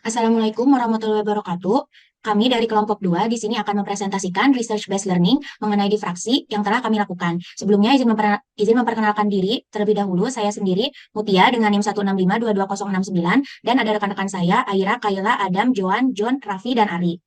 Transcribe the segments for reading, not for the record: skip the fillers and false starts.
Assalamualaikum warahmatullahi wabarakatuh. Kami dari kelompok 2 di sini akan mempresentasikan research based learning mengenai difraksi yang telah kami lakukan. Sebelumnya izin memperkenalkan diri terlebih dahulu. Saya sendiri Mutia dengan NIM 165222069 dan ada rekan-rekan saya Aira, Kayla, Adam, Joan, John, Raffi dan Ari.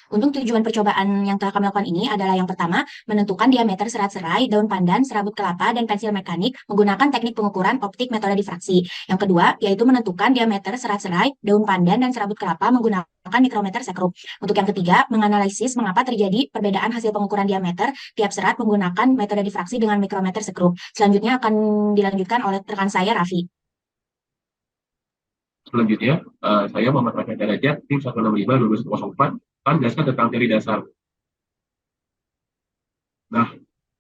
Untuk tujuan percobaan yang telah kami lakukan ini adalah yang pertama, menentukan diameter serat serai, daun pandan, serabut kelapa, dan pensil mekanik menggunakan teknik pengukuran optik metode difraksi. Yang kedua, yaitu menentukan diameter serat serai, daun pandan, dan serabut kelapa menggunakan mikrometer sekrup. Untuk yang ketiga, menganalisis mengapa terjadi perbedaan hasil pengukuran diameter tiap serat menggunakan metode difraksi dengan mikrometer sekrup. Selanjutnya akan dilanjutkan oleh rekan saya, Raffi. Selanjutnya, saya Muhammad Rafi Darajat, tim 165-1204, akan menjelaskan tentang teori dasar. Nah,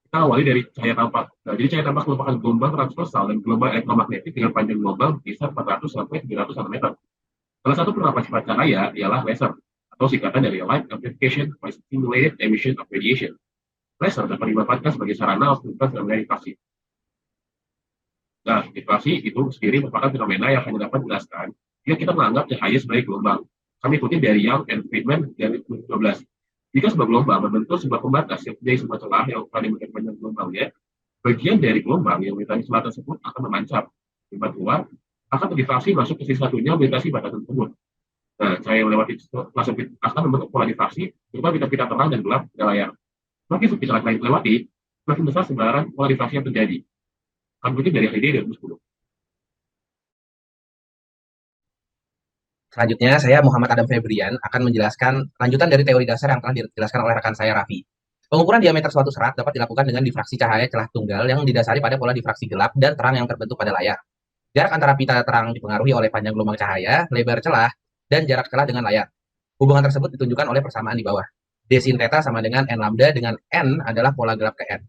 kita awali dari cahaya tampak. Nah, jadi cahaya tampak merupakan gelombang transversal dan gelombang elektromagnetik dengan panjang gelombang bisa 400 sampai 300 nm. Salah satu penerapan sifat cahaya ialah laser, atau singkatan dari Light Amplification by Stimulated Emission of Radiation. Laser dapat dimanfaatkan sebagai sarana aktivitas dalam difraksi. Nah, difraksi itu sendiri merupakan fenomena yang hanya dapat dijelaskan jika kita menganggap cahaya sebagai gelombang. Kami kutip dari Young and Friedman dari 2012. Jika sebuah gelombang membentuk sebuah pembatas yang punya sebuah celah yang akan diberikan panjang gelombangnya, bagian dari gelombang yang melintasi celah tersebut akan memancar. Tiba keluar, akan terdifraksi masuk ke sisi satunya melintasi batas tersebut. Nah, cahaya yang melewati celah sempit akan membentuk pola difraksi, berupa pita-pita terang dan gelap di layar. Semakin sempit celah lain melewati, semakin besar sebaran pola difraksi yang terjadi. Kami kutip dari HID 2010. Selanjutnya, saya Muhammad Adam Febrian akan menjelaskan lanjutan dari teori dasar yang telah dijelaskan oleh rekan saya Raffi. Pengukuran diameter suatu serat dapat dilakukan dengan difraksi cahaya celah tunggal yang didasari pada pola difraksi gelap dan terang yang terbentuk pada layar. Jarak antara pita terang dipengaruhi oleh panjang gelombang cahaya, lebar celah, dan jarak celah dengan layar. Hubungan tersebut ditunjukkan oleh persamaan di bawah. D sin theta sama dengan N lambda dengan N adalah pola gelap ke N.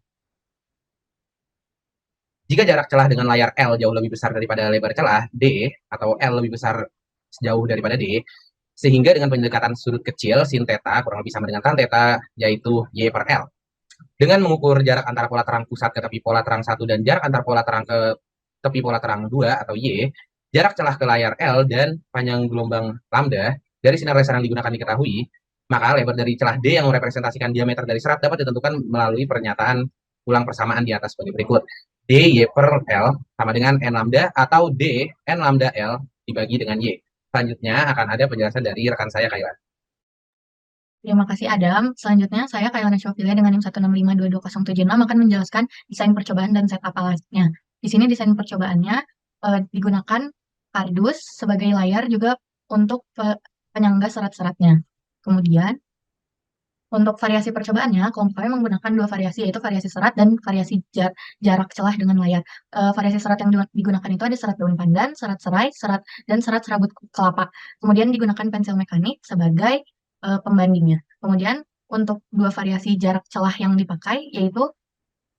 Jika jarak celah dengan layar L jauh lebih besar daripada lebar celah, D, atau L lebih besar jauh daripada D, sehingga dengan pendekatan sudut kecil, sin theta kurang lebih sama dengan tan theta, yaitu Y per L. Dengan mengukur jarak antara pola terang pusat ke tepi pola terang 1 dan jarak antara pola terang ke tepi pola terang 2 atau Y, jarak celah ke layar L dan panjang gelombang lambda dari sinar laser yang digunakan diketahui, maka lebar dari celah D yang merepresentasikan diameter dari serat dapat ditentukan melalui pernyataan ulang persamaan di atas sebagai berikut. D Y per L sama dengan N lambda atau D N lambda L dibagi dengan Y. Selanjutnya akan ada penjelasan dari rekan saya, Kayla. Terima kasih Adam. Selanjutnya saya Kailana Syofila dengan NIM 165222076 akan menjelaskan desain percobaan dan setup alatnya. Di sini desain percobaannya digunakan kardus sebagai layar juga untuk penyangga serat-seratnya. Kemudian untuk variasi percobaannya, kelompok kami menggunakan dua variasi, yaitu variasi serat dan variasi jarak celah dengan layar. Variasi serat yang digunakan itu ada serat daun pandan, serat serai, dan serat serabut kelapa. Kemudian digunakan pensil mekanik sebagai pembandingnya. Kemudian untuk dua variasi jarak celah yang dipakai, yaitu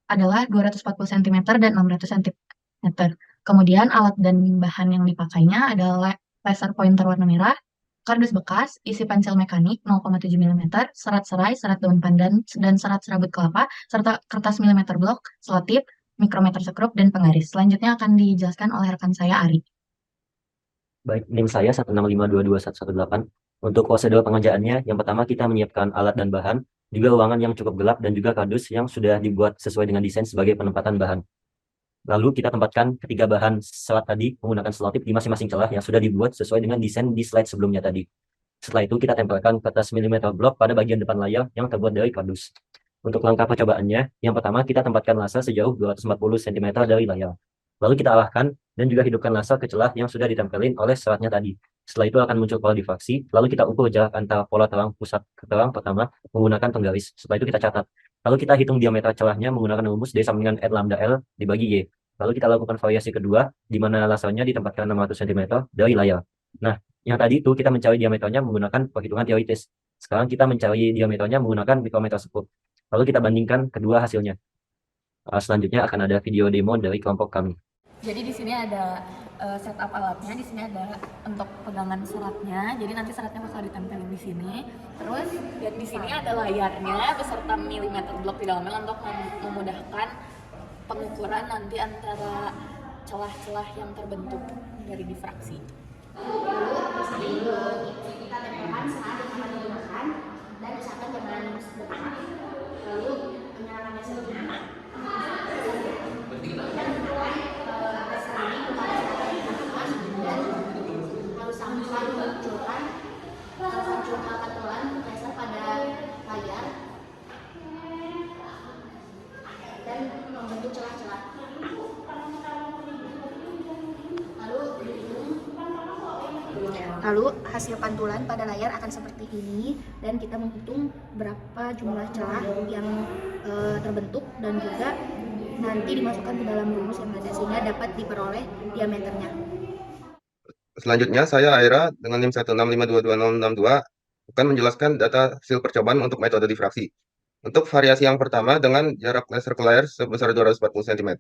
adalah 240 cm dan 600 cm. Kemudian alat dan bahan yang dipakainya adalah laser pointer warna merah, kardus bekas, isi pensil mekanik 0,7 mm, serat serai, serat daun pandan, dan serat serabut kelapa, serta kertas milimeter blok, selotip, mikrometer sekrup, dan penggaris. Selanjutnya akan dijelaskan oleh rekan saya, Ari. Baik, NIM saya 165221118. Untuk prosedur pengerjaannya, yang pertama kita menyiapkan alat dan bahan, juga ruangan yang cukup gelap dan juga kardus yang sudah dibuat sesuai dengan desain sebagai penempatan bahan. Lalu kita tempatkan ketiga bahan serat tadi menggunakan selotip di masing-masing celah yang sudah dibuat sesuai dengan desain di slide sebelumnya tadi. Setelah itu kita tempelkan kertas milimeter blok pada bagian depan layar yang terbuat dari kardus. Untuk langkah percobaannya, yang pertama kita tempatkan laser sejauh 240 cm dari layar. Lalu kita arahkan dan juga hidupkan laser ke celah yang sudah ditempelin oleh seratnya tadi. Setelah itu akan muncul pola difraksi, lalu kita ukur jarak antara pola terang pusat ke terang pertama menggunakan penggaris. Setelah itu kita catat. Lalu kita hitung diameter celahnya menggunakan rumus D sama dengan N lambda L dibagi Y. Lalu kita lakukan variasi kedua, di mana lasernya ditempatkan 600 cm dari layar. Nah, yang tadi itu kita mencari diameternya menggunakan perhitungan teoritis. Sekarang kita mencari diameternya menggunakan mikrometer sekrup. Lalu kita bandingkan kedua hasilnya. Selanjutnya akan ada video demo dari kelompok kami. Jadi di sini ada setup alatnya, di sini ada untuk pegangan seratnya. Jadi nanti seratnya bakal ditempelin di sini. Terus di sini ada layarnya beserta milimeter blok di dalamnya untuk memudahkan pengukuran nanti antara celah-celah yang terbentuk dari difraksi. Lalu hasil pantulan pada layar akan seperti ini dan kita menghitung berapa jumlah celah yang terbentuk dan juga nanti dimasukkan ke dalam rumus yang ada sehingga dapat diperoleh diameternya. Selanjutnya, saya Aira dengan NIM 165222062 akan menjelaskan data hasil percobaan untuk metode difraksi. Untuk variasi yang pertama dengan jarak laser ke layar sebesar 240 cm,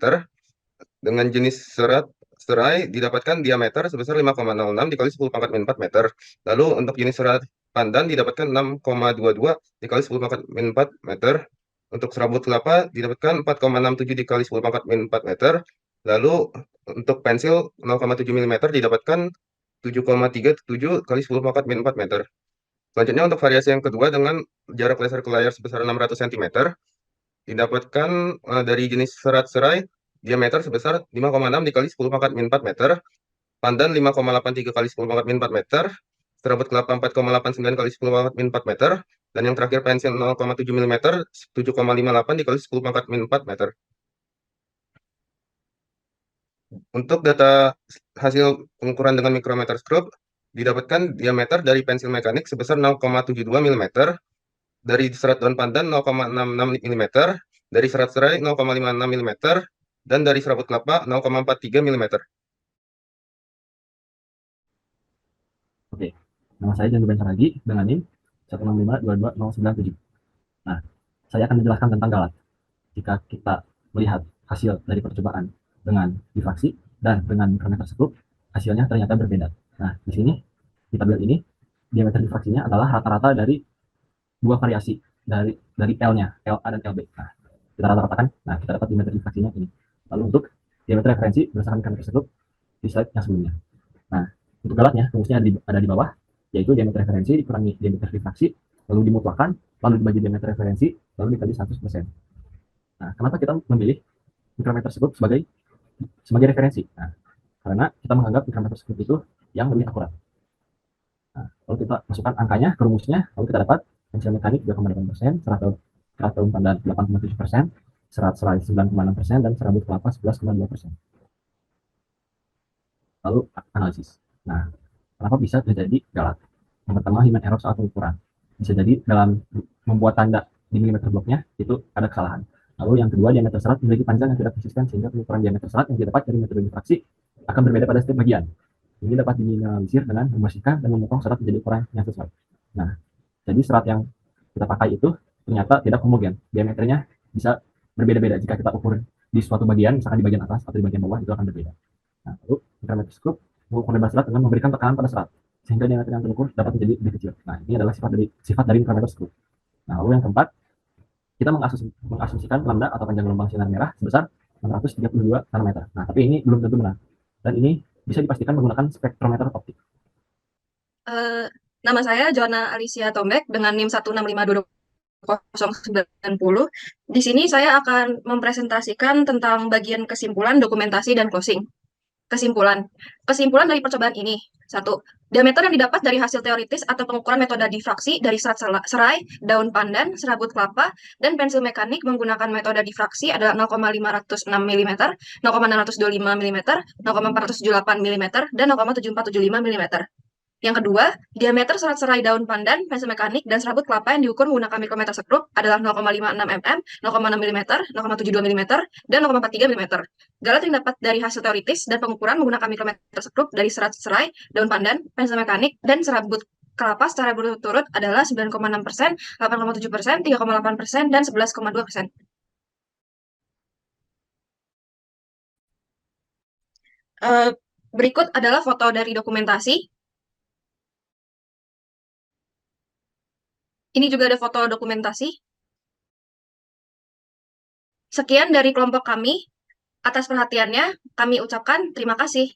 dengan jenis serai didapatkan diameter sebesar 5,06 dikali 10 pangkat min 4 meter. Lalu untuk jenis serat pandan didapatkan 6,22 dikali 10 pangkat min 4 meter. Untuk serabut kelapa didapatkan 4,67 dikali 10 pangkat min 4 meter. Lalu untuk pensil 0,7 mm didapatkan 7,37 kali 10 pangkat min 4 meter. Selanjutnya untuk variasi yang kedua dengan jarak laser ke layar sebesar 600 cm didapatkan dari jenis serat serai diameter sebesar 5,6 dikali 10 pangkat min 4 meter, pandan 5,83 kali 10 pangkat min 4 meter, serabut kelapa 4,89 kali 10 pangkat min 4 meter, dan yang terakhir pensil 0,7 mm 7,58 dikali 10 pangkat min 4 meter. Untuk data hasil pengukuran dengan mikrometerskop, didapatkan diameter dari pensil mekanik sebesar 0,72 mm, dari serat daun pandan 0,66 mm, dari serat serai 0,56 mm, dan dari serabut kelapa 0,43 mm. Oke, nama saya Jandu Bensaragi dengan NIM 165229097. Nah, saya akan menjelaskan tentang galat. Jika kita melihat hasil dari percobaan dengan difraksi dan dengan mikrometerskop, hasilnya ternyata berbeda. Nah, di sini di tabel ini diameter difraksinya adalah rata-rata dari dua variasi dari L-nya, LA dan LB. Nah, kita rata-ratakan, nah kita dapat diameter difraksinya ini. Lalu untuk diameter referensi berdasarkan mikrometerskop di slide yang sebelumnya. Nah, untuk galatnya rumusnya ada di bawah, yaitu diameter referensi dikurangi diameter difraksi, lalu dimutlakkan, lalu dibagi diameter referensi, lalu dikali 100%. Nah, kenapa kita memilih mikrometerskop sebagai referensi? Nah, karena kita menganggap mikrometerskop itu yang lebih akurat. Nah, lalu kita masukkan angkanya ke rumusnya, lalu kita dapat pensil mekanik 2,8%, serat daun pandan 8,7%, serat serai 9,6%, dan serabut kelapa 11,2%. Lalu analisis. Nah, kenapa bisa terjadi galat? Yang pertama, human error saat pengukuran. Bisa jadi dalam membuat tanda di milimeter bloknya itu ada kesalahan. Lalu yang kedua, diameter serat memiliki panjang yang tidak konsisten sehingga pengukuran diameter serat yang didapat dari metode difraksi akan berbeda pada setiap bagian. Ini dapat diminimalisir dengan membersihkan dan memotong serat menjadi ukuran yang sesuai. Nah, jadi serat yang kita pakai itu ternyata tidak homogen. Diameternya bisa berbeda-beda jika kita ukur di suatu bagian, misalkan di bagian atas atau di bagian bawah, itu akan berbeda. Nah, lalu mikrometerskop mengukur lebar serat dengan memberikan tekanan pada serat sehingga diameter yang terukur dapat menjadi lebih kecil. Nah, ini adalah sifat dari mikrometerskop. Nah, lalu yang keempat, kita mengasumsikan lambda atau panjang gelombang sinar merah sebesar 632 nanometer. Nah, tapi ini belum tentu benar. Dan ini bisa dipastikan menggunakan spektrometer optik. Nama saya Joanna Alicia Tombek dengan NIM 1652290. Di sini saya akan mempresentasikan tentang bagian kesimpulan, dokumentasi, dan closing. Kesimpulan dari percobaan ini. 1. Diameter yang didapat dari hasil teoritis atau pengukuran metode difraksi dari serat serai, daun pandan, serabut kelapa, dan pensil mekanik menggunakan metode difraksi adalah 0,506 mm, 0,625 mm, 0,478 mm, dan 0,7475 mm. Yang kedua, diameter serat serai daun pandan, pensil mekanik, dan serabut kelapa yang diukur menggunakan mikrometerskop adalah 0,56 mm, 0,6 mm, 0,72 mm, dan 0,43 mm. Galat yang dapat dari hasil teoritis dan pengukuran menggunakan mikrometerskop dari serat serai, daun pandan, pensil mekanik, dan serabut kelapa secara berturut-turut adalah 9,6%, 8,7%, 3,8%, dan 11,2%. Berikut adalah foto dari dokumentasi. Ini juga ada foto dokumentasi. Sekian dari kelompok kami. Atas perhatiannya, kami ucapkan terima kasih.